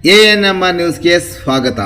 ANMR ನ್ಯೂಸ್ಗೆ ಸ್ವಾಗತ.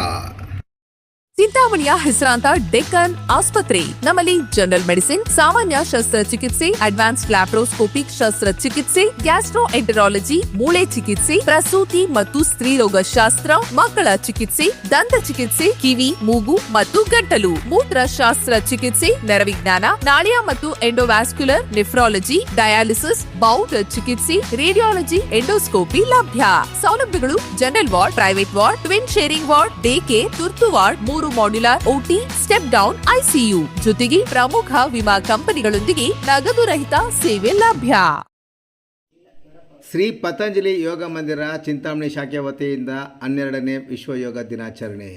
ಚಿಂತಾಮಣಿಯ ಹೆಸರಾಂತ ಡೆಕ್ಕನ್ ಆಸ್ಪತ್ರೆ. ನಮ್ಮಲ್ಲಿ ಜನರಲ್ ಮೆಡಿಸಿನ್, ಸಾಮಾನ್ಯ ಶಸ್ತ್ರಚಿಕಿತ್ಸೆ, ಅಡ್ವಾನ್ಸ್ಡ್ ಲ್ಯಾಪ್ರೋಸ್ಕೋಪಿಕ್ ಶಸ್ತ್ರಚಿಕಿತ್ಸೆ, ಗ್ಯಾಸ್ಟ್ರೋಎಂಟರಾಲಜಿ, ಮೂಳೆ ಚಿಕಿತ್ಸೆ, ಪ್ರಸೂತಿ ಮತ್ತು ಸ್ತ್ರೀರೋಗ ಶಾಸ್ತ್ರ, ಮಕ್ಕಳ ಚಿಕಿತ್ಸೆ, ದಂತ ಚಿಕಿತ್ಸೆ, ಕಿವಿ, ಮೂಗು ಮತ್ತು ಗಂಟಲು, ಮೂತ್ರ ಶಾಸ್ತ್ರ ಚಿಕಿತ್ಸೆ, ನರವಿಜ್ಞಾನ, ನಾಳಿಯ ಮತ್ತು ಎಂಡೋವ್ಯಾಸ್ಕ್ಯುಲರ್, ನೆಫ್ರಾಲಜಿ, ಡಯಾಲಿಸಿಸ್, ಬೌಲ್ ಚಿಕಿತ್ಸೆ, ರೇಡಿಯಾಲಜಿ, ಎಂಡೋಸ್ಕೋಪಿ ಲಭ್ಯ. ಸೌಲಭ್ಯಗಳು: general ward, private ward, twin sharing ward, day care, ತುರ್ತು ward, 3 modular OT, step down ICU, ಜೊತೆಗೆ ಪ್ರಮುಖ ವಿಮಾ ಕಂಪನಿಗಳೊಂದಿಗೆ ನಗದು ರಹಿತ ಸೇವೆ ಲಭ್ಯ. ಶ್ರೀ ಪತಂಜಲಿ ಯೋಗ ಮಂದಿರ ಚಿಂತಾಮಣಿ ಶಾಖೆ ವತಿಯಿಂದ 12ನೇ ವಿಶ್ವ ಯೋಗ ದಿನಾಚರಣೆ.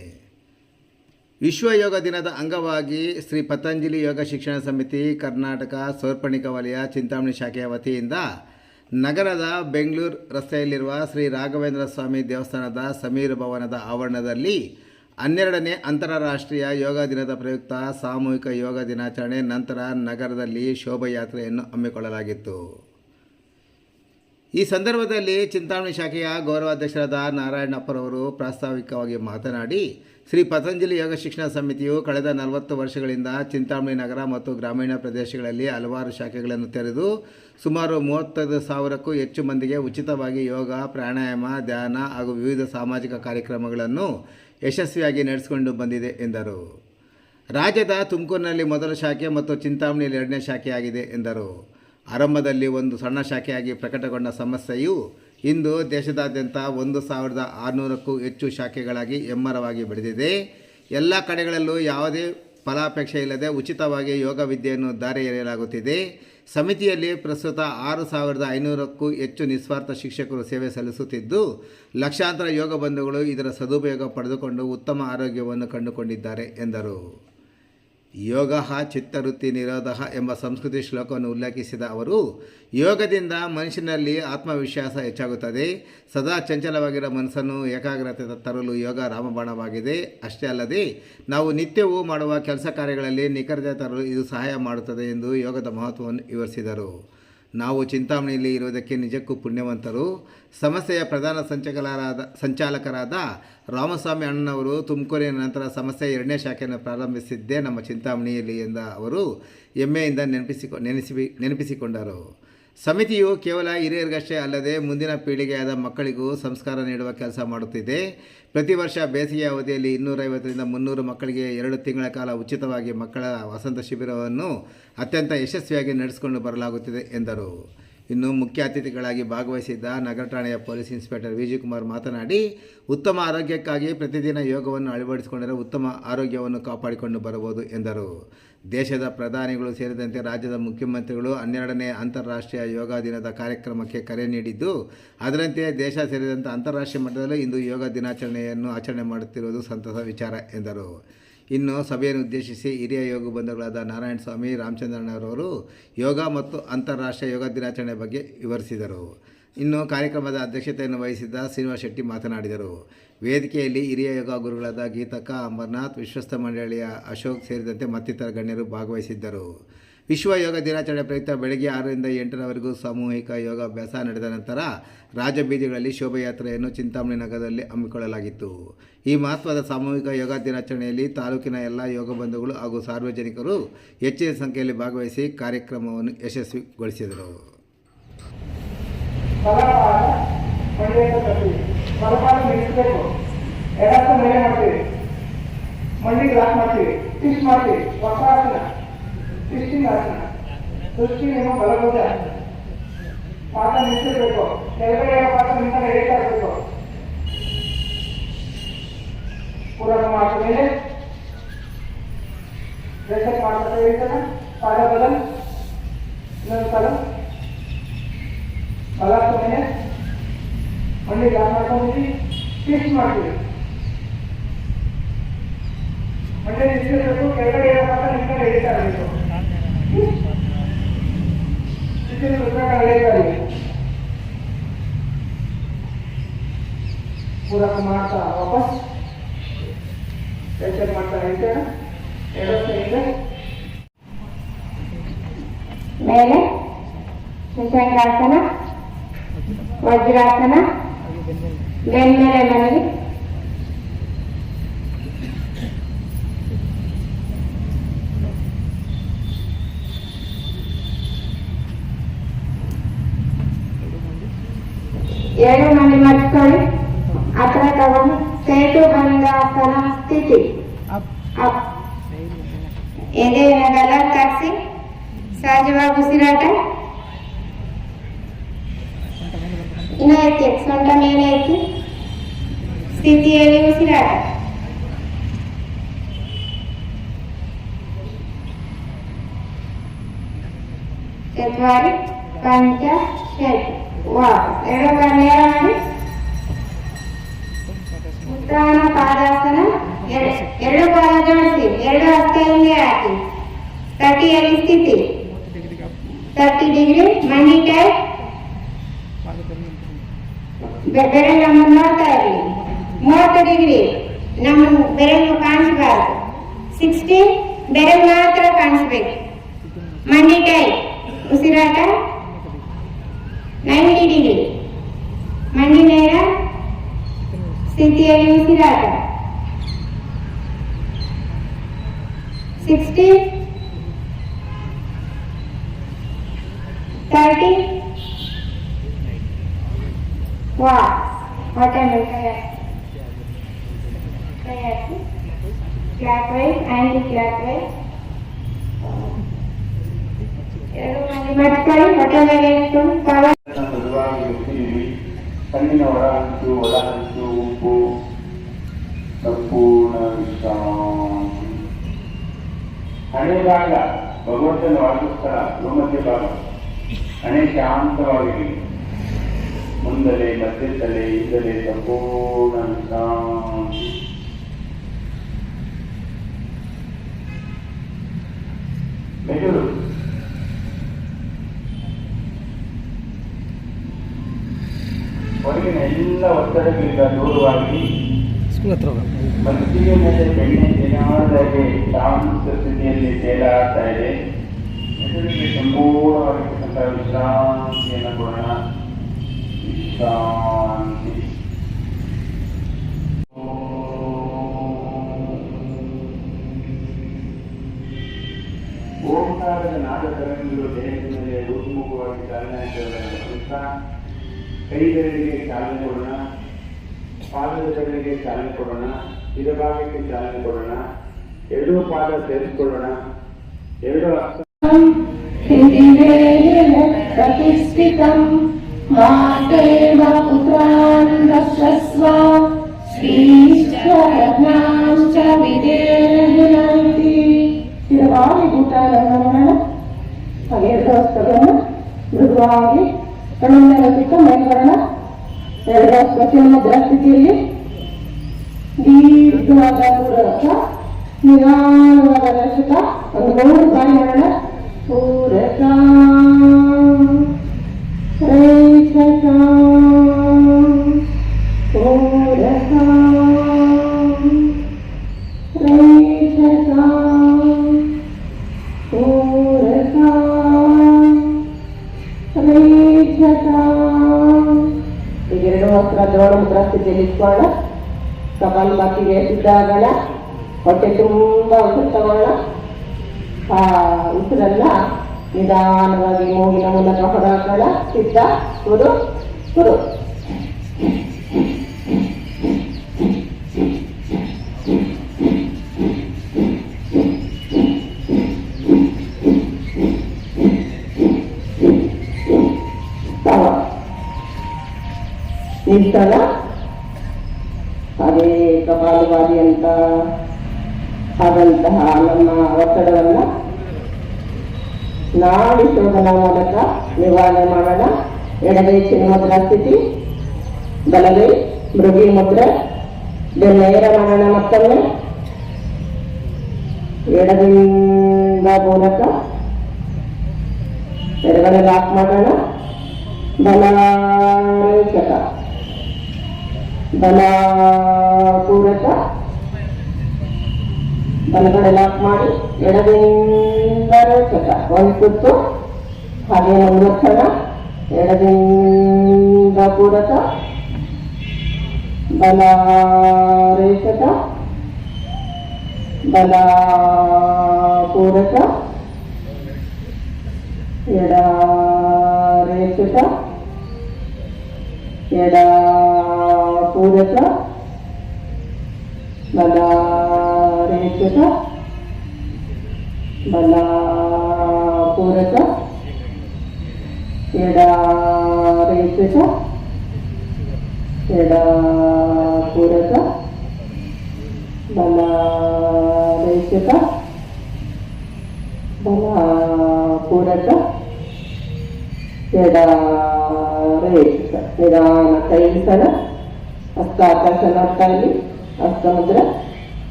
ವಿಶ್ವ ಯೋಗ ದಿನದ ಅಂಗವಾಗಿ ಶ್ರೀ ಪತಂಜಲಿ ಯೋಗ ಶಿಕ್ಷಣ ಸಮಿತಿ ಕರ್ನಾಟಕ ಸೌರ್ಪಣಿಕ ವಲಯ ಚಿಂತಾಮಣಿ ಶಾಖೆಯ ವತಿಯಿಂದ ನಗರದ ಬೆಂಗಳೂರು ರಸ್ತೆಯಲ್ಲಿರುವ ಶ್ರೀ ರಾಘವೇಂದ್ರ ಸ್ವಾಮಿ ದೇವಸ್ಥಾನದ ಸಮೀರ್ ಭವನದ ಆವರಣದಲ್ಲಿ 12ನೇ ಅಂತಾರಾಷ್ಟ್ರೀಯ ಯೋಗ ದಿನದ ಪ್ರಯುಕ್ತ ಸಾಮೂಹಿಕ ಯೋಗ ದಿನಾಚರಣೆ ನಂತರ ನಗರದಲ್ಲಿ ಶೋಭಾಯಾತ್ರೆಯನ್ನು ಹಮ್ಮಿಕೊಳ್ಳಲಾಗಿತ್ತು. ಈ ಸಂದರ್ಭದಲ್ಲಿ ಚಿಂತಾಮಣಿ ಶಾಖೆಯ ಗೌರವಾಧ್ಯಕ್ಷರಾದ ನಾರಾಯಣಪ್ಪರವರು ಪ್ರಾಸ್ತಾವಿಕವಾಗಿ ಮಾತನಾಡಿ, ಶ್ರೀ ಪತಂಜಲಿ ಯೋಗ ಶಿಕ್ಷಣ ಸಮಿತಿಯು ಕಳೆದ 40 ವರ್ಷಗಳಿಂದ ಚಿಂತಾಮಣಿ ನಗರ ಮತ್ತು ಗ್ರಾಮೀಣ ಪ್ರದೇಶಗಳಲ್ಲಿ ಹಲವಾರು ಶಾಖೆಗಳನ್ನು ತೆರೆದು ಸುಮಾರು 35,000ಕ್ಕೂ ಹೆಚ್ಚು ಮಂದಿಗೆ ಉಚಿತವಾಗಿ ಯೋಗ, ಪ್ರಾಣಾಯಾಮ, ಧ್ಯಾನ ಹಾಗೂ ವಿವಿಧ ಸಾಮಾಜಿಕ ಕಾರ್ಯಕ್ರಮಗಳನ್ನು ಯಶಸ್ವಿಯಾಗಿ ನಡೆಸಿಕೊಂಡು ಬಂದಿದೆ ಎಂದರು. ರಾಜ್ಯದ ತುಮಕೂರಿನಲ್ಲಿ ಮೊದಲ ಶಾಖೆ ಮತ್ತು ಚಿಂತಾಮಣಿಯಲ್ಲಿ 2ನೇ ಶಾಖೆಯಾಗಿದೆ ಎಂದರು. ಆರಂಭದಲ್ಲಿ ಒಂದು ಸಣ್ಣ ಶಾಖೆಯಾಗಿ ಪ್ರಕಟಗೊಂಡ ಸಂಸ್ಥೆಯು ಇಂದು ದೇಶದಾದ್ಯಂತ 1,600ಕ್ಕೂ ಹೆಚ್ಚು ಶಾಖೆಗಳಾಗಿ ಹೆಮ್ಮರವಾಗಿ ಬೆಳೆದಿದೆ. ಎಲ್ಲ ಕಡೆಗಳಲ್ಲೂ ಯಾವುದೇ ಫಲಾಪೇಕ್ಷೆ ಇಲ್ಲದೆ ಉಚಿತವಾಗಿ ಯೋಗ ವಿದ್ಯೆಯನ್ನು ದಾರಿ ಎರೆಯಲಾಗುತ್ತಿದೆ. ಸಮಿತಿಯಲ್ಲಿ ಪ್ರಸ್ತುತ 6,500ಕ್ಕೂ ಹೆಚ್ಚು ನಿಸ್ವಾರ್ಥ ಶಿಕ್ಷಕರು ಸೇವೆ ಸಲ್ಲಿಸುತ್ತಿದ್ದು, ಲಕ್ಷಾಂತರ ಯೋಗ ಬಂಧುಗಳು ಇದರ ಸದುಪಯೋಗ ಪಡೆದುಕೊಂಡು ಉತ್ತಮ ಆರೋಗ್ಯವನ್ನು ಕಂಡುಕೊಂಡಿದ್ದಾರೆ ಎಂದರು. ಯೋಗ ಚಿತ್ತವೃತ್ತಿ ನಿರೋಧ ಎಂಬ ಸಂಸ್ಕೃತಿ ಶ್ಲೋಕವನ್ನು ಉಲ್ಲೇಖಿಸಿದ ಅವರು, ಯೋಗದಿಂದ ಮನುಷ್ಯನಲ್ಲಿ ಆತ್ಮವಿಶ್ವಾಸ ಹೆಚ್ಚಾಗುತ್ತದೆ. ಸದಾ ಚಂಚಲವಾಗಿರೋ ಮನಸ್ಸನ್ನು ಏಕಾಗ್ರತೆ ತರಲು ಯೋಗ ರಾಮಬಾಣವಾಗಿದೆ. ಅಷ್ಟೇ ಅಲ್ಲದೆ ನಾವು ನಿತ್ಯವೂ ಮಾಡುವ ಕೆಲಸ ಕಾರ್ಯಗಳಲ್ಲಿ ನಿಖರತೆ ತರಲು ಇದು ಸಹಾಯ ಮಾಡುತ್ತದೆ ಎಂದು ಯೋಗದ ಮಹತ್ವವನ್ನು ವಿವರಿಸಿದರು. ನಾವು ಚಿಂತಾಮಣಿಯಲ್ಲಿ ಇರುವುದಕ್ಕೆ ನಿಜಕ್ಕೂ ಪುಣ್ಯವಂತರು. ಸಂಸ್ಥೆಯ ಪ್ರಧಾನ ಸಂಚಾಲಕರಾದ ರಾಮಸ್ವಾಮಿ ಅಣ್ಣನವರು ತುಮಕೂರಿನ ನಂತರ ಸಂಸ್ಥೆಯ 2ನೇ ಶಾಖೆಯನ್ನು ಪ್ರಾರಂಭಿಸಿದ್ದೇ ನಮ್ಮ ಚಿಂತಾಮಣಿಯಲ್ಲಿ ಎಂದ ಅವರು ಹೆಮ್ಮೆಯಿಂದ ನೆನಪಿಸಿಕೊಂಡರು. ಸಮಿತಿಯು ಕೇವಲ ಹಿರಿಯರಿಗಷ್ಟೇ ಅಲ್ಲದೆ ಮುಂದಿನ ಪೀಳಿಗೆಯಾದ ಮಕ್ಕಳಿಗೂ ಸಂಸ್ಕಾರ ನೀಡುವ ಕೆಲಸ ಮಾಡುತ್ತಿದೆ. ಪ್ರತಿ ವರ್ಷ ಬೇಸಿಗೆ ಅವಧಿಯಲ್ಲಿ 250ರಿಂದ 300 ಮಕ್ಕಳಿಗೆ 2 ತಿಂಗಳ ಕಾಲ ಉಚಿತವಾಗಿ ಮಕ್ಕಳ ವಸಂತ ಶಿಬಿರವನ್ನು ಅತ್ಯಂತ ಯಶಸ್ವಿಯಾಗಿ ನಡೆಸಿಕೊಂಡು ಬರಲಾಗುತ್ತಿದೆ ಎಂದರು. ಇನ್ನು ಮುಖ್ಯ ಅತಿಥಿಗಳಾಗಿ ಭಾಗವಹಿಸಿದ್ದ ನಗರ ಠಾಣೆಯ ಪೊಲೀಸ್ ಇನ್ಸ್ಪೆಕ್ಟರ್ ವಿಜಯಕುಮಾರ್ ಮಾತನಾಡಿ, ಉತ್ತಮ ಆರೋಗ್ಯಕ್ಕಾಗಿ ಪ್ರತಿದಿನ ಯೋಗವನ್ನು ಅಳವಡಿಸಿಕೊಂಡರೆ ಉತ್ತಮ ಆರೋಗ್ಯವನ್ನು ಕಾಪಾಡಿಕೊಂಡು ಬರಬಹುದು ಎಂದರು. ದೇಶದ ಪ್ರಧಾನಿಗಳು ಸೇರಿದಂತೆ ರಾಜ್ಯದ ಮುಖ್ಯಮಂತ್ರಿಗಳು 12ನೇ ಅಂತಾರಾಷ್ಟ್ರೀಯ ಯೋಗ ದಿನದ ಕಾರ್ಯಕ್ರಮಕ್ಕೆ ಕರೆ ನೀಡಿದ್ದು, ಅದರಂತೆ ದೇಶ ಸೇರಿದಂತೆ ಅಂತಾರಾಷ್ಟ್ರೀಯ ಮಟ್ಟದಲ್ಲೂ ಇಂದು ಯೋಗ ದಿನಾಚರಣೆಯನ್ನು ಆಚರಣೆ ಮಾಡುತ್ತಿರುವುದು ಸಂತಸ ವಿಚಾರ ಎಂದರು. ಇನ್ನು ಸಭೆಯನ್ನು ಉದ್ದೇಶಿಸಿ ಹಿರಿಯ ಯೋಗ ಬಂಧುಗಳಾದ ನಾರಾಯಣಸ್ವಾಮಿ, ರಾಮಚಂದ್ರಣ್ಣರವರು ಯೋಗ ಮತ್ತು ಅಂತಾರಾಷ್ಟ್ರೀಯ ಯೋಗ ದಿನಾಚರಣೆ ಬಗ್ಗೆ ವಿವರಿಸಿದರು. ಇನ್ನು ಕಾರ್ಯಕ್ರಮದ ಅಧ್ಯಕ್ಷತೆಯನ್ನು ವಹಿಸಿದ್ದ ಶ್ರೀನಿವಾಸ್ ಶೆಟ್ಟಿ ಮಾತನಾಡಿದರು. ವೇದಿಕೆಯಲ್ಲಿ ಹಿರಿಯ ಯೋಗ ಗುರುಗಳಾದ ಗೀತಕ್ಕ, ಅಮರನಾಥ್, ವಿಶ್ವಸ್ತ ಮಂಡಳಿಯ ಅಶೋಕ್ ಸೇರಿದಂತೆ ಮತ್ತಿತರ ಗಣ್ಯರು ಭಾಗವಹಿಸಿದ್ದರು. ವಿಶ್ವ ಯೋಗ ದಿನಾಚರಣೆ ಪ್ರಯುಕ್ತ ಬೆಳಗ್ಗೆ 6ರಿಂದ 8ರವರೆಗೂ ಸಾಮೂಹಿಕ ಯೋಗಾಭ್ಯಾಸ ನಡೆದ ನಂತರ ರಾಜ ಬೀದಿಗಳಲ್ಲಿ ಶೋಭಾಯಾತ್ರೆಯನ್ನು ಚಿಂತಾಮಣಿ ನಗರದಲ್ಲಿ ಹಮ್ಮಿಕೊಳ್ಳಲಾಗಿತ್ತು. ಈ ಮಹತ್ವದ ಸಾಮೂಹಿಕ ಯೋಗ ದಿನಾಚರಣೆಯಲ್ಲಿ ತಾಲೂಕಿನ ಎಲ್ಲ ಯೋಗ ಬಂಧುಗಳು ಹಾಗೂ ಸಾರ್ವಜನಿಕರು ಹೆಚ್ಚಿನ ಸಂಖ್ಯೆಯಲ್ಲಿ ಭಾಗವಹಿಸಿ ಕಾರ್ಯಕ್ರಮವನ್ನು ಯಶಸ್ವಿಗೊಳಿಸಿದರು. ದೃಷ್ಟಿ ಬಲಭುಜ ಪಾದ ನಿಲ್ಲಿಸಬೇಕು. ಕೆಳಗಡೆ ಪಾದ ನಿಂತರೆ ಹೇಳ್ತಾ ಇರಬೇಕು. ಪೂರಕ ಮಾಡ್ತಾ ಮೇಲೆ ರೆಸೆಟ್ ಮಾಡ್ತಾ ಹೇಳ್ತಾನೆ. ಪಾದ ಬದಲ್ ಇನ್ನೊಂದು ಕಾಲ ಬಲಾಸ್ತ ಮೇಲೆ ಮಂಡಿ ಲಾಕ್ ಮಾಡ್ಕೊಂಡಿದ್ದೀವಿ. ಟ್ವಿಸ್ಟ್ ಮಾಡ್ತೀವಿ. ಮಂಡಿ ನಿಲ್ಲಿಸಬೇಕು. ಕೆಳಗಡೆ ಪಾದ ನಿಂತರೆ ಹೇಳ್ತಾ ಇರಬೇಕು. पूरा मारता वापस ऐसे मारता है ಮೇಲೆ ಶಶಾಂಕಾಸನ, ವಜ್ರಾಸನ, ಬೆನ್ಮೇಲೆ ಮಲಗಿ ಎರಡು ಮಂದಿ ಮಟ್ಕೊಳ್ಳಿ ಹತ್ರ ತಗೊಂಡು ಸೇಟು ಬಂದಾಸನ ಸ್ಥಿತಿ ಅಪ್ ಎದೆಯ ಗಲ ತಾಗಿಸಿ ಸಹಜವಾಗಿ ಉಸಿರಾಟ ಇನ್ನು ಎತ್ತಿ ಸೊಂಟ ಮೇಲೆ ಎತ್ತಿ ಸ್ಥಿತಿಯಲ್ಲಿ ಉಸಿರಾಟ ಚತ್ವಾರಿ ಪಂಚ ಷಟ್ ಎರಡು ನೇರ ಮಾಡಿ ಉತ್ಥಾನ ಪಾದಾಸನ ಎರಡು ಪಾದ ಜೋಡಿಸಿ ಎರಡು ಹಸ್ತ ಹಿಂದೆ ಹಾಕಿ ತಟ್ಟಿಯಲ್ಲಿ ಸ್ಥಿತಿ 30 ಡಿಗ್ರಿ ಮಂಡಿ ಟೈಪ್ ಬೆರಳು ನಮ್ಮನ್ನು ನೋಡ್ತಾ ಇರಲಿ 30 ಡಿಗ್ರಿ ನಮ್ಮ ಬೆರಳು ಕಾಣಿಸಬಾರ್ದು 60 ಬೆರಳು ಮಾತ್ರ ಕಾಣಿಸ್ಬೇಕು ಮಂಡಿ ಟೈಪ್ ಉಸಿರಾಟ 90 ಡಿಗ್ರಿ ಮಂಡಿ ನೇರ ಸ್ಥಿತಿಯಲ್ಲಿ ಉಸಿರಾಟ 60 30 ಹೊಟ್ಟೆ ಮೇಲೆ ಕೈ ಹಾಕಿ clockwise anticlockwise ಎರಡು ಮಂದಿ ಮಟ್ಕೊಳ್ಳಿ ಹೊಟ್ಟೆ ಮೇಲೆ ಇಟ್ಕೊಂಡು ಮೃದುವಾಗಿ ಎತ್ತಿದ್ದೀವಿ. ಕಣ್ಣಿನ ಒಳಹಂಚು ಉಪ್ಪು ಸಂಪೂರ್ಣ ವಿಶ್ರಾಂತಿ. ಹಣೆ ಭಾಗ ಭಗವಂತನ ವಾಸಸ್ಥಳ ಗೋಮಧ್ಯ ಭಾಗ. ಹಣೆ ಶಾಂತವಾಗಿರಲಿ. ಮುಂದಲೆ ಮಧ್ಯದಲೆ ಹಿಂದಲೆ ಸಂಪೂರ್ಣ ವಿಶ್ರಾಂತಿ. ಮೆದುಳು ಹೊರಗಿನ ಎಲ್ಲ ಒತ್ತಡಗಳಿಂದ ದೂರವಾಗಿ ಮನಸ್ಸಿಗೆ ಮೇಲೆ ಬೆಣ್ಣೆ ಏನಾದಾಗೆ ಶಾಂತ ಸ್ಥಿತಿಯಲ್ಲಿ ತೇಲಾಡ್ತಾ ಇದೆ. ಮೆದುಳಿಗೆ ಸಂಪೂರ್ಣವಾಗಿರ್ತಕ್ಕಂಥ ವಿಶ್ರಾಂತಿಯನ್ನು ಕೊಡೋಣ. ವಿಶ್ರಾಂತಿ. ಓಂಕಾರದ ನಾದ ತರಂಗಗಳು ದೇಹದ ಮೇಲೆ ಊರ್ಮುಖವಾಗಿ ಚಾಲನೆ ಆಗ್ತದೆ. ಕೈಗಳಿಗೆ ಚಾಲನೆ ಕೊಡೋಣ. ಪಾದದ ಬೆರಳಿಗೆ ಚಾಲನೆ ಕೊಡೋಣ. ಇದಭಾಗಕ್ಕೆ ಚಾಲನೆ ಕೊಡೋಣ. ಎರಡೂ ಪಾದ ಸೇರಿಸಿಕೊಳ್ಳೋಣ. ಎರಡು ಪ್ರತಿಷ್ಠಿತಂ ಮಾತೇವ ಪುತ್ರಾನ್ ದಶಸ್ವ ಶ್ರೀಶ್ಚರಜ್ಞಾಂಚ ವಿದೇಹಿನಂತಿ. ಸ್ಥಿರವಾಗಿ ಊಟವನ್ನು ಮಾಡೋಣ. ಹಾಗೆ ಎರಡು ಹಸ್ತಗಳನ್ನು ಮೃದುವಾಗಿ ಕಣ್ಣಿನ ಬಿಟ್ಟ ಮೇಲ್ಬರೋಣ. ಎರಡು ಹಸ್ತಕ್ಕೆ ಮುದ್ರಾ ಸ್ಥಿತಿಯಲ್ಲಿ ದೀರ್ಘವಾದ ಪೂರಕ ನಿಧಾನವಾದ ರಕ್ಷಕ ಒಂದು 3 ಬಾರಿ ಮಾಡೋಣ. ಪೂರಕ ರೇಷಕ ಪೂರಕ ರೇಷಕ ಪೂರಕ ರೇಷಕ. ಈಗ ಎರಡು ಹತ್ರ ದ್ರೋಣ ಮುದ್ರಾ ಸ್ಥಿತಿಯಲ್ಲಿ ಇಟ್ಕೊಳ್ಳೋಣ. ಕಪಾಲ ಬಾಕಿಗೆ ಎತ್ತಿದ್ದಾಗಣ. ಹೊಟ್ಟೆ ತುಂಬ ಉಸಿರು ತಗೊಳ್ಳೋಣ. ಆ ಉಸಿರನ್ನ ನಿಧಾನವಾಗಿ ಮೂಗಿನ ಮೂಲಕ ಹೊರಹಾಕೋಣ. ಸಿದ್ಧ ಕುರು ಕುರು. ನಿಲ್ಸೋಣ. ಅದೇ ಕಪಾಲಭಾತಿ ಅಂತ ಆದಂತಹ ನಮ್ಮ ಒತ್ತಡವನ್ನು ನಾಡಿ ಶೋಧನ ಮೂಲಕ ನಿವಾರಣೆ ಮಾಡೋಣ. ಎಡಗೈ ಚಿನ್ಮುದ್ರಾ ಸ್ಥಿತಿ, ಬಲಗೈ ಮೃಗಿ ಮುದ್ರೆ. ನೇರ ಮಾಡೋಣ. ಮತ್ತೊಮ್ಮೆ ಎಡದಿಂದ ಪೂರಕ, ಎಡಗಡೆ ಲಾಕ್ ಮಾಡೋಣ. ಬಲ ರೇಚಕ, ಬಲ ಪೂರಕ, ಬಲಗಡೆ ಲಾಕ್ ಮಾಡಿ ಎಡದಿಂದ ರೇಚಕ. ಒಂದು ಸುತ್ತು ಹಾಗೆ ಮುಂದುವರ್ಸೋಣ. ಎಡದಿಂದ ಪೂರಕ, ಬಲಾರೇಷಕ ಬಲಾಪೂರಕ ಎಡಾರೇಷಕ ಎಡಾಪೂರಕ ಬಲಾರೇಷಕ ಬಲಾಪೂರಕ ಎಡಾರೇಷಕ ಎಡಾಪೂರಕ ಬಲಾರೇಷಕ ಬಲಾಪೂರಕ ಎಡಾರೇಷಕ. ನಿಧಾನ ಕೈ ಸಲ, ಹಸ್ತಾಕಾಶ ನೋಡ್ತಾ ಇಲ್ಲಿ, ಹಸ್ತಮುದ್ರ.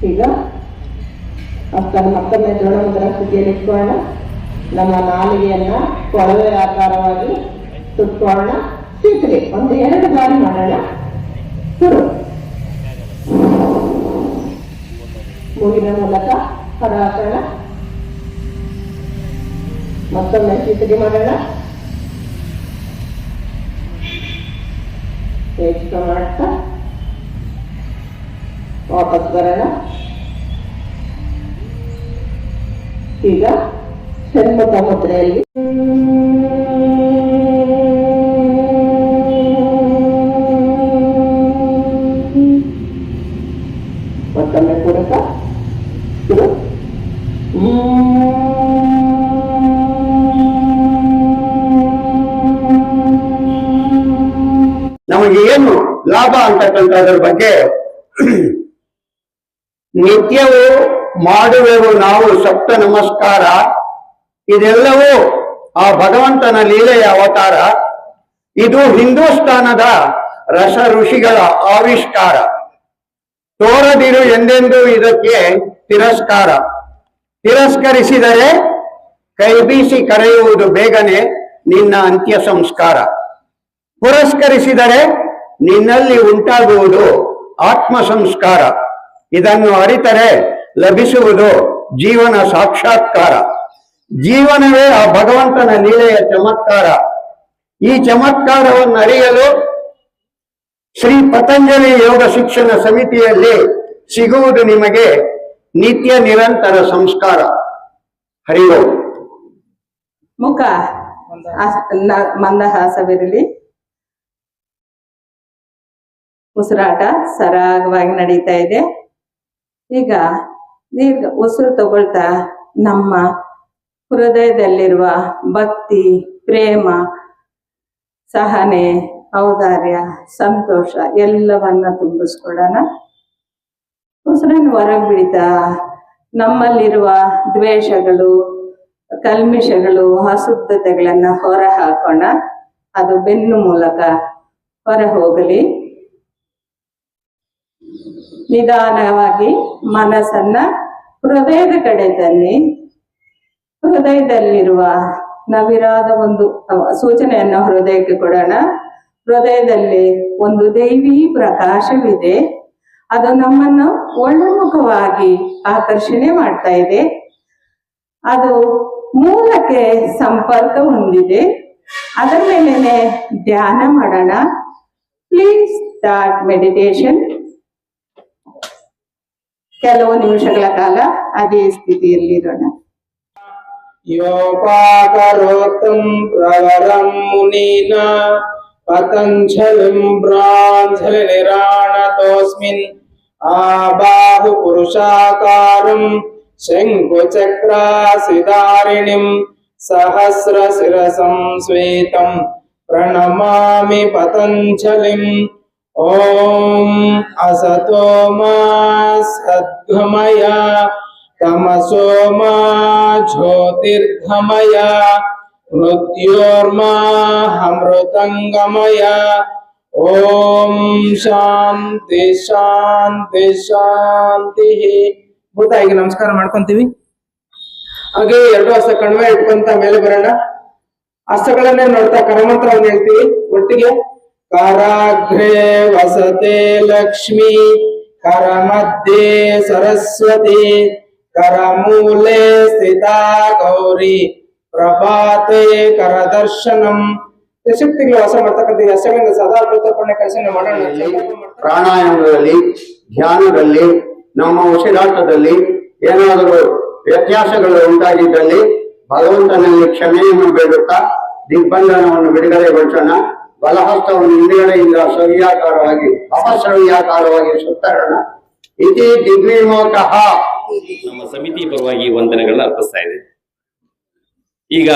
ಈಗ ಹಸ್ತನ ಮತ್ತೊಮ್ಮೆ ದೃಢಮುದ್ರ ಸ್ಥಿತಿಯಲ್ಲಿ ಇಟ್ಕೊಳ್ಳೋಣ. ನಮ್ಮ ನಾಲಿಗೆಯನ್ನ ಕೊಳವೆ ಆಕಾರವಾಗಿ ಸುಟ್ಕೊಳ್ಳೋಣ. ಶೀತಲಿ 1-2 ಬಾರಿ ಮಾಡೋಣ. ಶುರು. ಮೂಗಿನ ಮೂಲಕ ಹೊರ ಹಾಕೋಣ. ಮತ್ತೊಮ್ಮೆ ಶೀತಲಿ ಮಾಡೋಣ. ಎಷ್ಟು ಮಾಡ್ತಾ ವಾಪಸ್ ಬರೋಣ. ಈಗ ಷಣ್ಮುಖ ಮುದ್ರೆಯಲ್ಲಿ ಮತ್ತೊಮ್ಮೆ ಪೂರಕ ಶುರು. ನಮಗೆ ಏನು ಲಾಭ ಅಂತಕ್ಕಂಥದ್ರ ಬಗ್ಗೆ ನಿತ್ಯವೂ ಮಾಡುವೆವು ನಾವು ಸಪ್ತ ನಮಸ್ಕಾರ. ಇದೆಲ್ಲವೂ ಆ ಭಗವಂತನ ಲೀಲೆಯ ಅವತಾರ. ಇದು ಹಿಂದೂಸ್ತಾನದ ರಸ ಋಷಿಗಳ ಆವಿಷ್ಕಾರ. ತೋರದಿರು ಎಂದೆಂದು ಇದಕ್ಕೆ ತಿರಸ್ಕಾರ. ತಿರಸ್ಕರಿಸಿದರೆ ಕೈ ಬೀಸಿ ಕರೆಯುವುದು ಬೇಗನೆ ನಿನ್ನ ಅಂತ್ಯ ಸಂಸ್ಕಾರ. ಪುರಸ್ಕರಿಸಿದರೆ ನಿನ್ನಲ್ಲಿ ಉಂಟಾಗುವುದು ಆತ್ಮ ಸಂಸ್ಕಾರ. ಇದನ್ನು ಅರಿತರೆ ಲಭಿಸುವುದು ಜೀವನ ಸಾಕ್ಷಾತ್ಕಾರ. ಜೀವನವೇ ಆ ಭಗವಂತನ ಲೀಲೆಯ ಚಮತ್ಕಾರ. ಈ ಚಮತ್ಕಾರವನ್ನು ಅರಿಯಲು ಶ್ರೀ ಪತಂಜಲಿ ಯೋಗ ಶಿಕ್ಷಣ ಸಮಿತಿಯಲ್ಲಿ ಸಿಗುವುದು ನಿಮಗೆ ನಿತ್ಯ ನಿರಂತರ ಸಂಸ್ಕಾರ. ಹರಿ ಓಂ. ಮುಖ ಮಂದಹಾಸವಿರಲಿ. ಉಸಿರಾಟ ಸರಾಗವಾಗಿ ನಡೀತಾ ಇದೆ. ಈಗ ದೀರ್ಘ ಉಸಿರು ತಗೊಳ್ತಾ ನಮ್ಮ ಹೃದಯದಲ್ಲಿರುವ ಭಕ್ತಿ, ಪ್ರೇಮ, ಸಹನೆ, ಔದಾರ್ಯ, ಸಂತೋಷ ಎಲ್ಲವನ್ನ ತುಂಬಿಸ್ಕೊಳ್ಳೋಣ. ಉಸಿರನ್ನು ಹೊರಗೆ ಬಿಡ್ತಾ ನಮ್ಮಲ್ಲಿರುವ ದ್ವೇಷಗಳು, ಕಲ್ಮಿಷಗಳು, ಅಶುದ್ಧತೆಗಳನ್ನ ಹೊರ ಹಾಕೋಣ. ಅದು ಬೆನ್ನು ಮೂಲಕ ಹೊರ ಹೋಗಲಿ. ನಿಧಾನವಾಗಿ ಮನಸ್ಸನ್ನ ಹೃದಯದ ಕಡೆ ತನ್ನಿ. ಹೃದಯದಲ್ಲಿರುವ ನವಿರಾದ ಒಂದು ಸೂಚನೆಯನ್ನು ಹೃದಯಕ್ಕೆ ಕೊಡೋಣ. ಹೃದಯದಲ್ಲಿ ಒಂದು ದೈವಿ ಪ್ರಕಾಶವಿದೆ. ಅದು ನಮ್ಮನ್ನು ಒಳಮುಖವಾಗಿ ಆಕರ್ಷಣೆ ಮಾಡ್ತಾ ಇದೆ. ಅದು ಮೂಲಕ್ಕೆ ಸಂಪರ್ಕ ಹೊಂದಿದೆ. ಅದರ ಮೇಲೇನೆ ಧ್ಯಾನ ಮಾಡೋಣ. Please start meditation. ಕೆಲವು ನಿಮಿಷಗಳ ಕಾಲ ಅದೇ ಸ್ಥಿತಿಯಲ್ಲಿರೋಣ. ಯೋಪಾಕರೋತ್ತಂ ಪ್ರವರಂ ಮುನೀನ ಪತಂಜಲಿಂ ಬ್ರಾಂಜಲಿ ನಿರಾಣತೋಸ್ಮಿನ್ ಆಬಾಹು ಪುರುಷಾಕಾರಂ ಶಂಕುಚಕ್ರಾಸಿಧಾರಿಣಿಂ ಸಹಸ್ರ ಶಿರಸಂ ಶ್ವೇತಂ ಪ್ರಣಮಾಮಿ ಪತಂಜಲಿಂ. ಓಂ ಅಸತೋ ಮಾ ಸದ್ಗಮಯ ತಮಸೋ ಮಾ ಜ್ಯೋತಿರ್ಗಮಯ ಮೃತ್ಯೋರ್ಮಾ ಅಮೃತಂಗಮಯ. ಓಂ ಶಾಂತಿ ಶಾಂತಿ ಶಾಂತಿ. ಭೂತಾಯಿಗೆ ನಮಸ್ಕಾರ ಮಾಡ್ಕೊಂತೀವಿ. ಹಾಗೆ 2 ಹಸ್ತ ಕಣ್ವೆ ಇಟ್ಕೊಂತ ಮೇಲೆ ಬರೋಣ. ಹಸ್ತಗಳನ್ನೇ ನೋಡ್ತಾ ಕರಮಂತ್ರವನ್ನು ಹೇಳ್ತೀವಿ ಒಟ್ಟಿಗೆ. ಕರಾಗ್ರೇ ವಸತೆ ಲಕ್ಷ್ಮೀ, ಕರ ಮಧ್ಯೆ ಸರಸ್ವತಿ, ಕರಮೂಲೆ ಸ್ಥಿತಾ ಗೌರಿ, ಪ್ರಭಾತೆ ಕರದರ್ಶನಂ, ತ್ರಿಶಕ್ತಿಗಳು ವಾಸ ಮಾಡ್ತಕ್ಕಂಥ ಈ ಹಸ್ತಗಳಿಂದ ಸದಾ ಕೃತಜ್ಞ ಕೆಲಸ ಮಾಡೋಣ. ಪ್ರಾಣಾಯಾಮದಲ್ಲಿ, ಧ್ಯಾನದಲ್ಲಿ, ನಮ್ಮ ಉಸಿರಾಟದಲ್ಲಿ ಏನಾದರೂ ವ್ಯತ್ಯಾಸಗಳು ಉಂಟಾಗಿದ್ದಲ್ಲಿ ಭಗವಂತನಲ್ಲಿ ಕ್ಷಮೆಯನ್ನು ಬೇಡುತ್ತಾ ದಿಗ್ಬಂಧನವನ್ನು ಬಿಡುಗಡೆಗೊಳಿಸೋಣ. ಬಲಹಸ್ತವನ್ನು ಹಿಂದುಗಡೆಯಿಂದ ಸವ್ಯಾಕಾರವಾಗಿ ಅಪಸವ್ಯಾಕಾರವಾಗಿ ಸುತ್ತರೋಣ. ಇತಿ ದಿಗ್ವಿಮೋಕಃ. ನಮ್ಮ ಸಮಿತಿ ಪರವಾಗಿ ವಂದನೆಗಳನ್ನ ಅರ್ಪಿಸ್ತಾ ಇದೆ. ಈಗ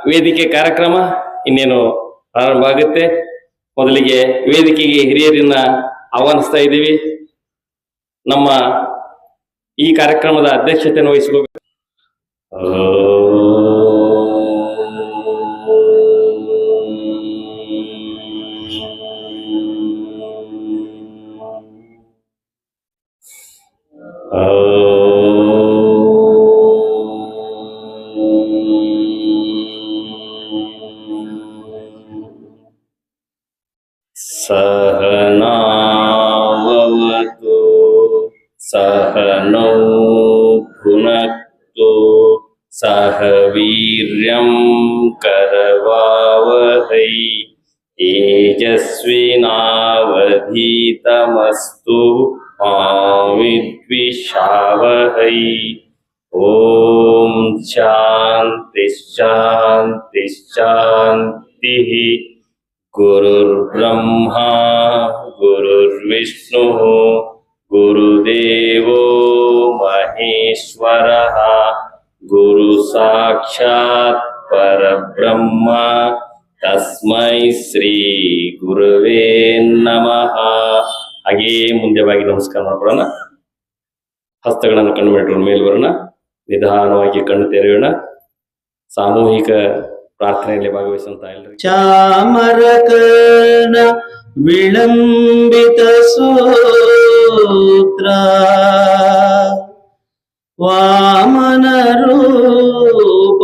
ವೇದಿಕೆ ಕಾರ್ಯಕ್ರಮ ಇನ್ನೇನು ಪ್ರಾರಂಭ ಆಗುತ್ತೆ. ಮೊದಲಿಗೆ ವೇದಿಕೆಗೆ ಹಿರಿಯರನ್ನ ಆಹ್ವಾನಿಸ್ತಾ ಇದ್ದೀವಿ. ನಮ್ಮ ಈ ಕಾರ್ಯಕ್ರಮದ ಅಧ್ಯಕ್ಷತೆಯನ್ನು ವಹಿಸಿಕೊಳ್ಳಬೇಕು. सहनावतु सहनौ भुनक्तु सह वीर्यं करवावहै तेजस्विनावधीतमस्तु मा विद्विषावहै. ओम शांति शांति शांतिः. गुरुर्ब्रह्मा गुरुर्विष्णुः गुरुदेवो महेश्वरः गुरु साक्षात् परब्रह्म तस्मै ಶ್ರೀ ಗುರುವೇ ನಮಃ. ಹಾಗೆಯೇ ಮುಂದೆ ಬಾಗಿ ನಮಸ್ಕಾರ ಮಾಡೋಣ. ಹಸ್ತಗಳನ್ನು ಕಣ್ಣು ಮಾಡಿಕೊಂಡು ಮೇಲೆ ಬರೋಣ. ನಿಧಾನವಾಗಿ ಕಣ್ಣು ತೆರೆಯೋಣ. ಸಾಮೂಹಿಕ ಪ್ರಾರ್ಥನೆಯಲ್ಲಿ ಭಾಗವಹಿಸುವಂತ ಎಲ್ಲರಿಗೂ ಚಾಮರಕರ್ಣ ವಿಳಂಬಿತ ಸೂತ್ರ ವಾಮನ ರೂಪ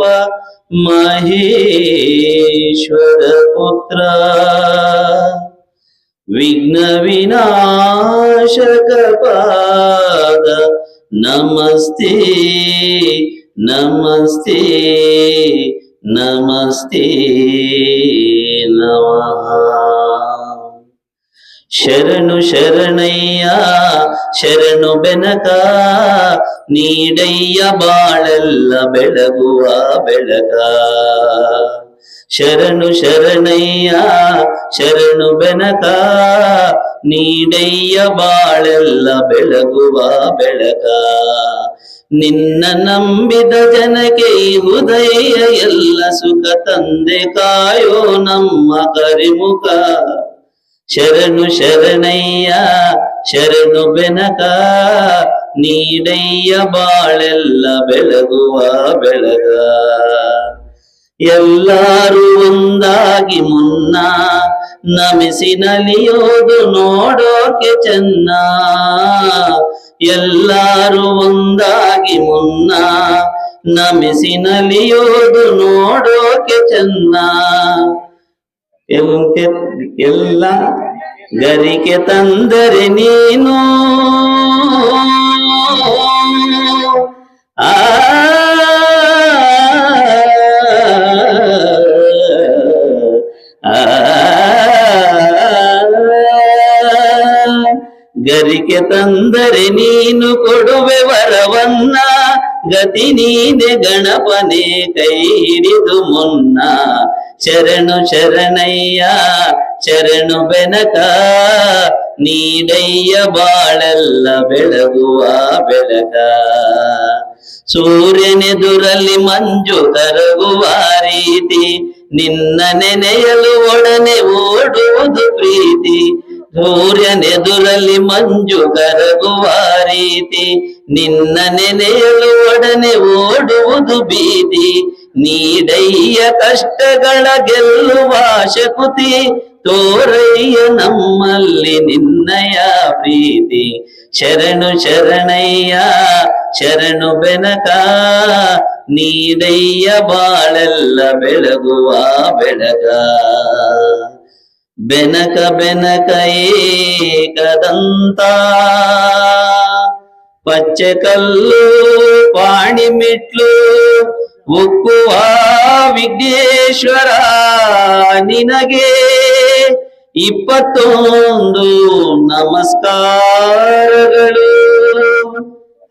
ಮಹೇಶ್ವರ ಪುತ್ರ ವಿಘ್ನ ವಿನಾಶಕ ಪಾದ ನಮಸ್ತೆ ನಮಸ್ತೆ ನಮಸ್ತೆ ನಮಃ. ಶರಣು ಶರಣಯ್ಯ ಶರಣು ಬೆನಕ ನೀಡಯ್ಯ ಬಾಳೆಲ್ಲ ಬೆಳಗುವ ಬೆಳಕ. ಶರಣು ಶರಣಯ್ಯ ಶರಣು ಬೆನಕ ನೀಡಯ್ಯ ಬಾಳೆಲ್ಲ ಬೆಳಗುವ ಬೆಳಕ. ನಿನ್ನ ನಂಬಿದ ಜನಕ್ಕೆ ಈ ಹೃದಯ ಎಲ್ಲ ಸುಖ ತಂದೆ ಕಾಯೋ ನಮ್ಮ ಕರಿಮುಖ. ಶರಣು ಶರಣಯ್ಯ ಶರಣು ಬೆನಕ ನೀಡಯ್ಯ ಬಾಳೆಲ್ಲ ಬೆಳಗುವ ಬೆಳಗ. ಎಲ್ಲರೂ ಒಂದಾಗಿ ಮುನ್ನ ನಮಿಸಿ ನಲಿಯೋದು ನೋಡೋಕೆ ಚೆನ್ನ. ಎಲ್ಲರೂ ಒಂದಾಗಿ ಮುನ್ನ ನಮಿಸಿ ನಲಿಯೋದು ನೋಡೋಕೆ ಚೆನ್ನ. ಎಲ್ಲ ಗರಿಕೆ ತಂದರೆ ನೀನು ಆ ಗರಿಕೆ ತಂದರೆ ನೀನು ಕೊಡುವೆ ವರವನ್ನ. ಗತಿ ನೀನೆ ಗಣಪನೆ ಕೈ ಹಿಡಿದು ಮುನ್ನ. ಶರಣು ಶರಣಯ್ಯ ಶರಣು ಬೆನಕ ನೀಡಯ್ಯ ಬಾಳೆಲ್ಲ ಬೆಳಗುವ ಬೆಳಕ. ಸೂರ್ಯನೆದುರಲ್ಲಿ ಮಂಜು ಕರಗುವ ರೀತಿ ನಿನ್ನ ನೆನೆಯಲು ಒಡನೆ ಓಡುವುದು ಪ್ರೀತಿ. ಸೂರ್ಯನೆದುರಲ್ಲಿ ಮಂಜು ಕರಗುವ ರೀತಿ ನಿನ್ನ ನೆನೆಯಲು ಒಡನೆ ಓಡುವುದು ಭೀತಿ. ನೀಡಯ್ಯ ಕಷ್ಟಗಳ ಗೆಲ್ಲುವ ಶಕುತಿ ತೋರಯ್ಯ ನಮ್ಮಲ್ಲಿ ನಿನ್ನಯ ಪ್ರೀತಿ. ಶರಣು ಶರಣಯ್ಯ ಶರಣು ಬೆನಕ ನೀಡಯ್ಯ ಬಾಳೆಲ್ಲ ಬೆಳಗುವ ಬೆಳಗ. ಬೆನಕ ಬೆನಕ ಏಕದಂತ ಪಚ್ಚೆ ಕಲ್ಲು ಪಾಣಿ ಮೆಟ್ಲು ಒಕ್ಕುವ ವಿಘ್ನೇಶ್ವರ ನಿನಗೆ 21 ನಮಸ್ಕಾರಗಳು.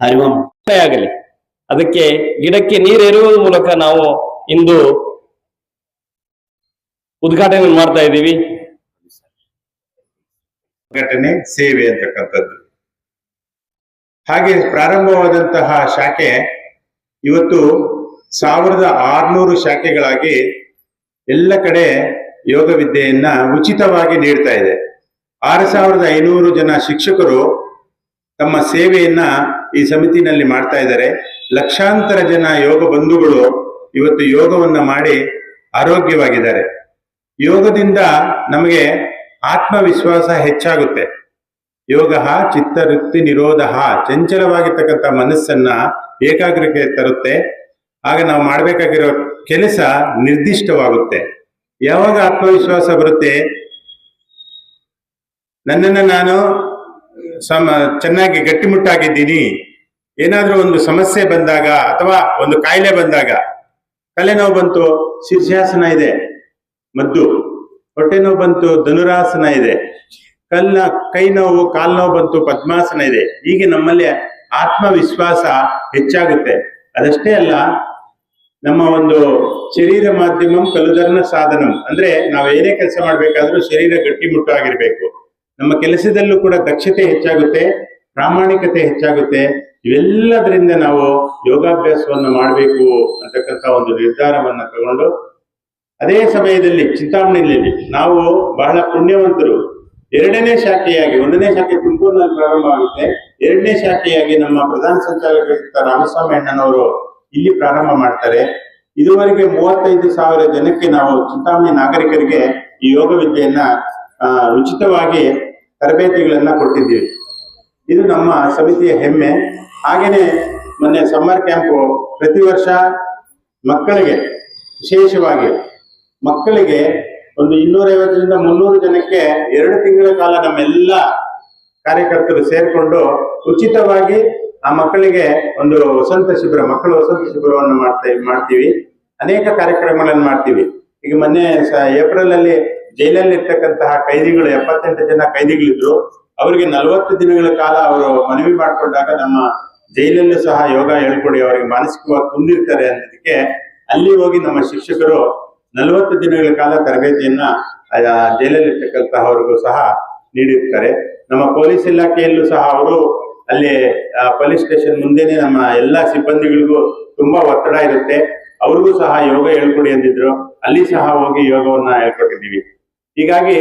ಹರಿವಂ ಆಗಲಿ. ಅದಕ್ಕೆ ಗಿಡಕ್ಕೆ ನೀರೆರುವುದರ ಮೂಲಕ ನಾವು ಇಂದು ಉದ್ಘಾಟನೆ ಮಾಡ್ತಾ ಇದ್ದೀವಿ. ಘಟನೆ ಸೇವೆ ಅಂತಕ್ಕಂಥದ್ದು. ಹಾಗೆ ಪ್ರಾರಂಭವಾದಂತಹ ಶಾಖೆ ಇವತ್ತು 1600 ಶಾಖೆಗಳಾಗಿ ಎಲ್ಲ ಕಡೆ ಯೋಗ ವಿದ್ಯೆಯನ್ನ ಉಚಿತವಾಗಿ ನೀಡ್ತಾ ಇದೆ. 6500 ಜನ ಶಿಕ್ಷಕರು ತಮ್ಮ ಸೇವೆಯನ್ನ ಈ ಸಮಿತಿನಲ್ಲಿ ಮಾಡ್ತಾ ಇದ್ದಾರೆ. ಲಕ್ಷಾಂತರ ಜನ ಯೋಗ ಬಂಧುಗಳು ಇವತ್ತು ಯೋಗವನ್ನ ಮಾಡಿ ಆರೋಗ್ಯವಾಗಿದ್ದಾರೆ. ಯೋಗದಿಂದ ನಮಗೆ ಆತ್ಮವಿಶ್ವಾಸ ಹೆಚ್ಚಾಗುತ್ತೆ. ಯೋಗ ಚಿತ್ತವೃತ್ತಿ ನಿರೋಧ, ಚಂಚಲವಾಗಿರ್ತಕ್ಕಂಥ ಮನಸ್ಸನ್ನ ಏಕಾಗ್ರತೆ ತರುತ್ತೆ. ಆಗ ನಾವು ಮಾಡಬೇಕಾಗಿರೋ ಕೆಲಸ ನಿರ್ದಿಷ್ಟವಾಗುತ್ತೆ. ಯಾವಾಗ ಆತ್ಮವಿಶ್ವಾಸ ಬರುತ್ತೆ, ನನ್ನನ್ನು ನಾನು ಚೆನ್ನಾಗಿ ಗಟ್ಟಿಮುಟ್ಟಾಗಿದ್ದೀನಿ, ಏನಾದ್ರೂ ಒಂದು ಸಮಸ್ಯೆ ಬಂದಾಗ ಅಥವಾ ಒಂದು ಕಾಯಿಲೆ ಬಂದಾಗ, ತಲೆನೋವು ಬಂತು ಶೀರ್ಷಾಸನ ಇದೆ ಮದ್ದು, ಹೊಟ್ಟೆ ನೋವು ಬಂತು ಧನುರಾಸನ ಇದೆ, ಕೈ ನೋವು ಕಾಲು ನೋವು ಬಂತು ಪದ್ಮಾಸನ ಇದೆ. ಹೀಗೆ ನಮ್ಮಲ್ಲಿ ಆತ್ಮವಿಶ್ವಾಸ ಹೆಚ್ಚಾಗುತ್ತೆ. ಅದಷ್ಟೇ ಅಲ್ಲ, ನಮ್ಮ ಒಂದು ಶರೀರ ಮಾಧ್ಯಮಂ ಕಲುಧರ್ನ ಸಾಧನಂ, ಅಂದ್ರೆ ನಾವು ಏನೇ ಕೆಲಸ ಮಾಡ್ಬೇಕಾದ್ರೂ ಶರೀರ ಗಟ್ಟಿಮುಟ್ಟಾಗಿರ್ಬೇಕು. ನಮ್ಮ ಕೆಲಸದಲ್ಲೂ ಕೂಡ ದಕ್ಷತೆ ಹೆಚ್ಚಾಗುತ್ತೆ, ಪ್ರಾಮಾಣಿಕತೆ ಹೆಚ್ಚಾಗುತ್ತೆ. ಇವೆಲ್ಲದರಿಂದ ನಾವು ಯೋಗಾಭ್ಯಾಸವನ್ನು ಮಾಡಬೇಕು ಅಂತಕ್ಕಂಥ ಒಂದು ನಿರ್ಧಾರವನ್ನ ತಗೊಂಡು, ಅದೇ ಸಮಯದಲ್ಲಿ ಚಿಂತಾಮಣಿಯಲ್ಲಿ ನಾವು ಬಹಳ ಪುಣ್ಯವಂತರು. 2ನೇ ಶಾಖೆಯಾಗಿ, 1ನೇ ಶಾಖೆ ತುಮಕೂರಿನಲ್ಲಿ ಪ್ರಾರಂಭ ಆಗುತ್ತೆ, 2ನೇ ಶಾಖೆಯಾಗಿ ನಮ್ಮ ಪ್ರಧಾನ ಸಂಚಾಲಕರಾದ ರಾಮಸ್ವಾಮಿ ಅಣ್ಣನವರು ಇಲ್ಲಿ ಪ್ರಾರಂಭ ಮಾಡ್ತಾರೆ. ಇದುವರೆಗೆ 35,000 ಜನಕ್ಕೆ ನಾವು ಚಿಂತಾಮಣಿ ನಾಗರಿಕರಿಗೆ ಈ ಯೋಗ ವಿದ್ಯೆಯನ್ನ ಉಚಿತವಾಗಿ ತರಬೇತಿಗಳನ್ನ ಕೊಟ್ಟಿದ್ದೀವಿ. ಇದು ನಮ್ಮ ಸಮಿತಿಯ ಹೆಮ್ಮೆ. ಹಾಗೇನೆ ಮೊನ್ನೆ ಸಮ್ಮರ್ ಕ್ಯಾಂಪು ಪ್ರತಿ ವರ್ಷ ಮಕ್ಕಳಿಗೆ, ವಿಶೇಷವಾಗಿ ಮಕ್ಕಳಿಗೆ ಒಂದು 250ರಿಂದ 300 ಜನಕ್ಕೆ 2 ತಿಂಗಳ ಕಾಲ ನಮ್ಮೆಲ್ಲ ಕಾರ್ಯಕರ್ತರು ಸೇರ್ಕೊಂಡು ಉಚಿತವಾಗಿ ಆ ಮಕ್ಕಳಿಗೆ ಒಂದು ವಸಂತ ಶಿಬಿರ, ಮಕ್ಕಳ ವಸಂತ ಶಿಬಿರವನ್ನು ಮಾಡ್ತೀವಿ. ಅನೇಕ ಕಾರ್ಯಕ್ರಮಗಳನ್ನು ಮಾಡ್ತೀವಿ. ಈಗ ಮೊನ್ನೆ ಏಪ್ರಿಲ್ ಅಲ್ಲಿ ಜೈಲಲ್ಲಿ ಇರ್ತಕ್ಕಂತಹ ಕೈದಿಗಳು 78 ಜನ ಕೈದಿಗಳಿದ್ರು. ಅವರಿಗೆ 40 ದಿನಗಳ ಕಾಲ ಅವರು ಮನವಿ ಮಾಡಿಕೊಂಡಾಗ ನಮ್ಮ ಜೈಲಲ್ಲೂ ಸಹ ಯೋಗ ಹೇಳ್ಕೊಡಿ, ಅವರಿಗೆ ಮಾನಸಿಕವಾಗಿ ಕುಂದಿರ್ತಾರೆ ಅನ್ನೋದಕ್ಕೆ ಅಲ್ಲಿ ಹೋಗಿ ನಮ್ಮ ಶಿಕ್ಷಕರು 40 ದಿನಗಳ ಕಾಲ ತರಬೇತಿಯನ್ನ ಜೈಲಲ್ಲಿ ಇರ್ತಕ್ಕಂತಹವರಿಗೂ ಸಹ ನೀಡಿರ್ತಾರೆ. ನಮ್ಮ ಪೊಲೀಸ್ ಇಲಾಖೆಯಲ್ಲೂ ಸಹ ಅವರು ಅಲ್ಲಿ ಪೊಲೀಸ್ ಸ್ಟೇಷನ್ ಮುಂದೆನೆ ನಮ್ಮ ಎಲ್ಲಾ ಸಿಬ್ಬಂದಿಗಳಿಗೂ ತುಂಬಾ ಒತ್ತಡ ಇರುತ್ತೆ, ಅವ್ರಿಗೂ ಸಹ ಯೋಗ ಹೇಳ್ಕೊಡಿ ಅಂದಿದ್ರು. ಅಲ್ಲಿ ಸಹ ಹೋಗಿ ಯೋಗವನ್ನ ಹೇಳ್ಕೊಟ್ಟಿದ್ದೀವಿ. ಹೀಗಾಗಿ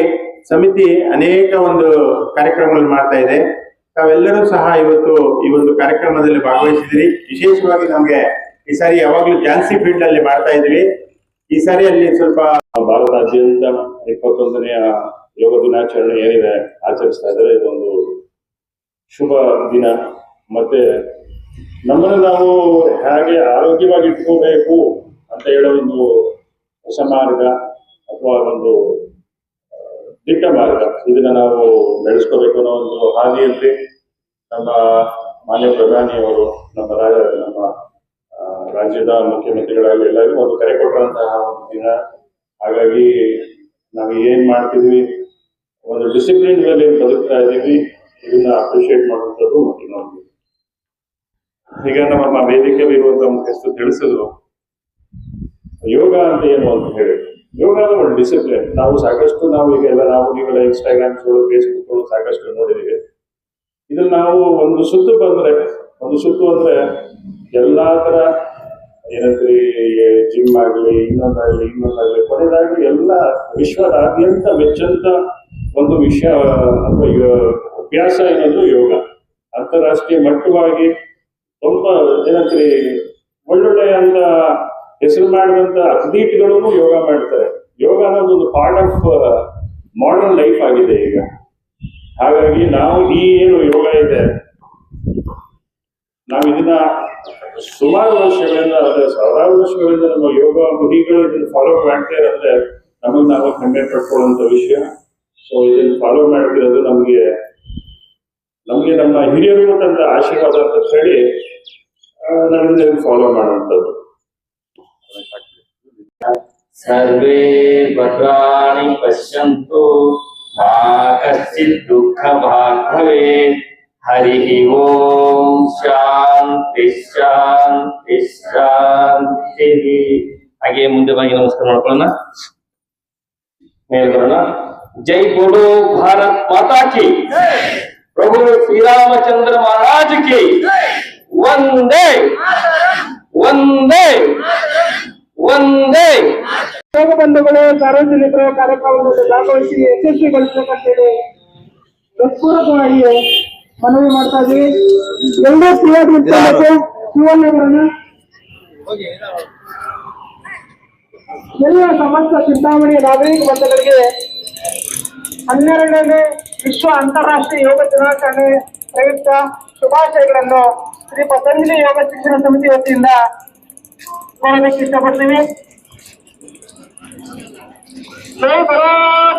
ಸಮಿತಿ ಅನೇಕ ಒಂದು ಕಾರ್ಯಕ್ರಮಗಳು ಮಾಡ್ತಾ ಇದೆ. ತಾವೆಲ್ಲರೂ ಸಹ ಇವತ್ತು ಈ ಒಂದು ಕಾರ್ಯಕ್ರಮದಲ್ಲಿ ಭಾಗವಹಿಸಿದಿರಿ. ವಿಶೇಷವಾಗಿ ನಮ್ಗೆ ಈ ಸಾರಿ ಯಾವಾಗ್ಲೂ ಝಾನ್ಸಿ ಫೀಲ್ಡ್ ಅಲ್ಲಿ ಮಾಡ್ತಾ ಇದ್ವಿ. ಈ ಸಾರಿ ಅಲ್ಲಿ ಸ್ವಲ್ಪ ಭಾರತಾದ್ಯಂತ 21ನೇ ಯೋಗ ದಿನಾಚರಣೆ ಏನಿದೆ ಆಚರಿಸ್ತಾ ಇದ್ದಾರೆ. ಇದೊಂದು ಶುಭ ದಿನ. ಮತ್ತೆ ನಮ್ಮನ್ನು ನಾವು ಹೇಗೆ ಆರೋಗ್ಯವಾಗಿ ಇಟ್ಕೋಬೇಕು ಅಂತ ಹೇಳೋ ಒಂದು ಹೊಸ ಮಾರ್ಗ ಅಥವಾ ಒಂದು ದಿಟ್ಟ ಮಾರ್ಗ, ಇದನ್ನ ನಾವು ಬೆಳೆಸ್ಕೋಬೇಕು ಅನ್ನೋ ಒಂದು ಹಾದಿಯಲ್ಲಿ ನಮ್ಮ ಮಾನ್ಯ ಪ್ರಧಾನಿಯವರು, ನಮ್ಮ ರಾಜ್ಯದ ಮುಖ್ಯಮಂತ್ರಿಗಳಲ್ಲಿ ಎಲ್ಲರಿಗೂ ಒಂದು ಕರೆ ಕೊಟ್ಟರಂತಹ ಒಂದು ದಿನ. ಹಾಗಾಗಿ ನಾವು ಏನ್ ಮಾಡ್ತಿದ್ವಿ, ಒಂದು ಡಿಸಿಪ್ಲಿನ್ ಮೇಲೆ ಬದುಕ್ತಾ ಇದ್ದೀವಿ, ಇದನ್ನ ಅಪ್ರಿಶಿಯೇಟ್ ಮಾಡುವಂಥದ್ದು ಮತ್ತು ನಮ್ಗೆ ಈಗ ನಮ್ಮ ವೇದಿಕೆಯಲ್ಲಿ ಇರುವಂತಹ ಮುಖ್ಯಸ್ಥರು ತಿಳಿಸಿದ್ರು ಯೋಗ ಅಂತ ಏನು ಅಂತ ಹೇಳಿ. ಯೋಗ ಅಂದ್ರೆ ಒಂದು ಡಿಸಿಪ್ಲಿನ್. ನಾವು ಸಾಕಷ್ಟು ನೀವೆಲ್ಲ ಇನ್ಸ್ಟಾಗ್ರಾಮ್ಸ್ಗಳು, ಫೇಸ್ಬುಕ್ಗಳು ಸಾಕಷ್ಟು ನೋಡಿದೀವಿ. ಇದನ್ನ ನಾವು ಒಂದು ಸುತ್ತು ಅಂದ್ರೆ ಎಲ್ಲಾ ತರ ಏನಂದ್ರೆ ಜಿಮ್ ಆಗ್ಲಿ, ಇನ್ನೊಂದಾಗ್ಲಿ, ಕೊನೆಯದಾಗಿ ಎಲ್ಲ ವಿಶ್ವದಾದ್ಯಂತ ಮೆಚ್ಚಂತ ಒಂದು ವಿಷಯ ಅಥವಾ ಅಭ್ಯಾಸ ಏನಂದ್ರೆ ಯೋಗ. ಅಂತಾರಾಷ್ಟ್ರೀಯ ಮಟ್ಟವಾಗಿ ತುಂಬ ಏನಂದ್ರೆ ಒಳ್ಳೊಳ್ಳೆಯ ಅಂತ ಹೆಸರು ಮಾಡಿದಂತ ಅಥ್ಲೀಟ್ಗಳು ಯೋಗ ಮಾಡ್ತಾರೆ. ಯೋಗ ಅನ್ನೋದು ಒಂದು ಪಾರ್ಟ್ ಆಫ್ ಮಾಡರ್ನ್ ಲೈಫ್ ಆಗಿದೆ ಈಗ. ಹಾಗಾಗಿ ನಾವು ಈ ಏನು ಯೋಗ ಇದೆ, ನಾವು ಇದನ್ನ ಸುಮಾರು ವರ್ಷಗಳಿಂದ, ಸಾವಿರಾರು ವರ್ಷಗಳಿಂದ ನಮ್ಮ ಯೋಗ ಮುನಿಗಳು ಇದನ್ನು ಫಾಲೋ ಮಾಡ್ತಾ ಇರೋದ್ರೆ ನಮಗೆ ನಾವು ಹೆಮ್ಮೆ ಪಡ್ಕೊಳ್ಳುವಂತ ವಿಷಯ. ಸೊ ಇದನ್ನು ಫಾಲೋ ಮಾಡ್ತಿರೋದು ನಮ್ಗೆ ನಮ್ಮ ಹಿರಿಯರು ಕೊಟ್ಟಂತ ಆಶೀರ್ವಾದ ಅಂತ ಹೇಳಿ ನಾನು ಇದನ್ನು ಫಾಲೋ ಮಾಡುವಂಥದ್ದು. ಸರ್ವೇ ಭದ್ರಾಣಿ ಪಶ್ಯಂತು ಮಾ ಕಶ್ಚಿತ್ ದುಃಖ ಭಾಗ್ ಭವೇತ್. ಹರಿ ಓಂ ಶಾಂತಿ ಶಾಂತಿ ಶಾಂತಿ. ಹಾಗೆ ಮುಂದೆ ಬಾಗಿ ನಮಸ್ಕಾರ ಮಾಡ್ಕೊಳ್ಳೋಣ. ಮೇಲೆ ಬರೋಣ. ಜೈ ಬೋಲೋ ಭಾರತ್ ಮಾತಾ ಕಿ, ಪ್ರಭು ಶ್ರೀರಾಮಚಂದ್ರ ಮಹಾರಾಜ್ ಕಿ ವಂದೇ ವಂದೇ ವಂದೇ. ಯೋಗ ಬಂಧುಗಳು, ಸಾರ್ವಜನಿಕರು ಕಾರ್ಯಕ್ರಮದಲ್ಲಿ ಭಾಗವಹಿಸಿ ಯಶಸ್ವಿಗೊಳಿಸಬೇಕಂತೇಳಿ ಹೃತ್ಪೂರ್ವಕವಾಗಿ ಮನವಿ ಮಾಡ್ತಾ ಇದ್ದೀವಿ. ಎಲ್ಲರೂ ಸರಿಯಾಗಿ ನಿಂತ್ಕೊಳ್ಬೇಕು. ಶಿವಣ್ಣ ಬರೋಣ. ಎಲ್ಲ ಸಮಸ್ತ ಚಿಂತಾಮಣಿ ನಾಗರಿಕ ಬಂಧುಗಳಿಗೆ 12ನೇ ವಿಶ್ವ ಅಂತಾರಾಷ್ಟ್ರೀಯ ಯೋಗ ದಿನಾಚರಣೆ ಪ್ರಯುಕ್ತ ಶುಭಾಶಯಗಳನ್ನು ಶ್ರೀ ಪತಂಜಲಿ ಯೋಗ ಶಿಕ್ಷಣ ಸಮಿತಿ ವತಿಯಿಂದ ಕೋರಲಿಕ್ಕೆ ಇಷ್ಟಪಡ್ತೀವಿ. जय बोलो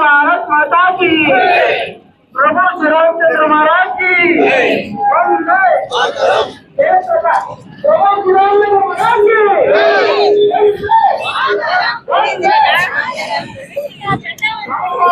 भारत माता की, प्रभु श्री रामचंद्र महाराज की वंदे मातरम. प्रभु श्री रामचंद्र महाराज की वंदे मातरम.